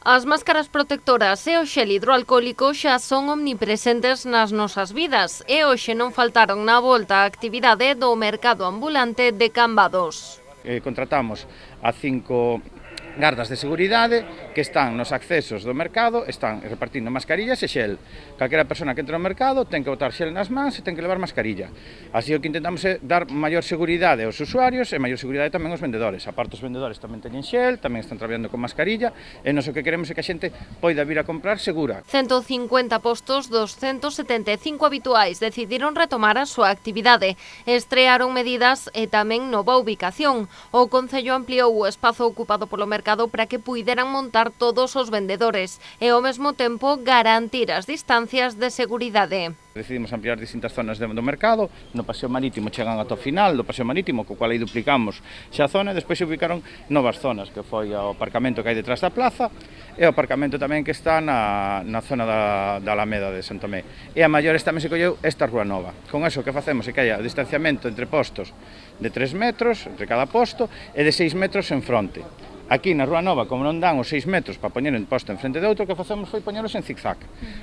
As máscaras protectoras e o xel hidroalcohólico xa son omnipresentes nas nosas vidas e hoxe non faltaron na volta á actividade do mercado ambulante de Cambados. Contratamos a 5 gardas de seguridade que están nos accesos do mercado, están repartindo mascarillas e xel. Calquera persona que entra no mercado ten que botar xel nas mans e ten que levar mascarilla. Así o que intentamos é dar maior seguridade aos usuarios e maior seguridade tamén aos vendedores. A parte os vendedores tamén teñen xel, tamén están traballando con mascarilla e nós o que queremos é que a xente poida vir a comprar segura. 150 postos dos 175 habituais decidiron retomar a súa actividade. Estrearon medidas e tamén nova ubicación. O Concello ampliou o espazo ocupado polo mercado para que puideran montar todos os vendedores e ao mesmo tempo garantir as distancias de seguridade. Decidimos ampliar distintas zonas do mercado, no paseo marítimo chegan ata o final do paseo marítimo, co cual aí duplicamos xa a zona, e despois se ubicaron novas zonas, que foi o aparcamento que hai detrás da plaza e o aparcamento tamén que está na zona da Alameda de San Tomé. E a maiores tamén se colleu esta Rúa Nova. Con eso o que facemos é que haya distanciamento entre postos de 3 metros entre cada posto e de 6 metros en fronte. Aquí na Rúa Nova, como non dan os 6 metros para poñer un posto en frente de outro, o que facemos foi poñelos en zigzag,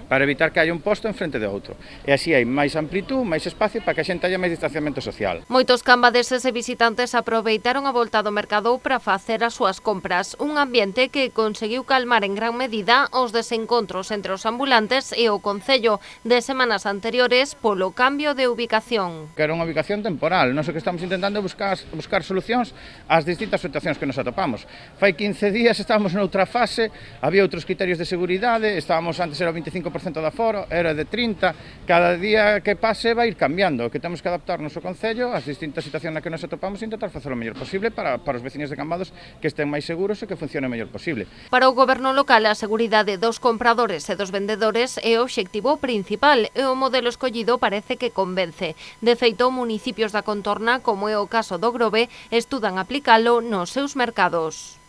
para evitar que haya un posto en frente de outro. E así hai máis amplitud, máis espacio para que a xente haya máis distanciamento social. Moitos cambadeses e visitantes aproveitaron a volta do mercado para facer as súas compras, un ambiente que conseguiu calmar en gran medida os desencontros entre os ambulantes e o Concello de semanas anteriores polo cambio de ubicación. Que era unha ubicación temporal, nós o que estamos intentando é buscar solucións ás distintas situacións que nos atopamos. Fai 15 días estábamos noutra fase, había outros criterios de seguridade, estábamos antes era o 25% de aforo, era de 30%, cada día que pase vai ir cambiando, que temos que adaptarnos ao Concello ás distintas situacións na que nos atopamos e intentar facer o mellor posible para os veciños de Cambados que estén máis seguros e que funcione o mellor posible. Para o Goberno local, a seguridade dos compradores e dos vendedores é o obxectivo principal e o modelo escollido parece que convence. De feito, municipios da contorna, como é o caso do Grove, estudan aplicalo nos seus mercados.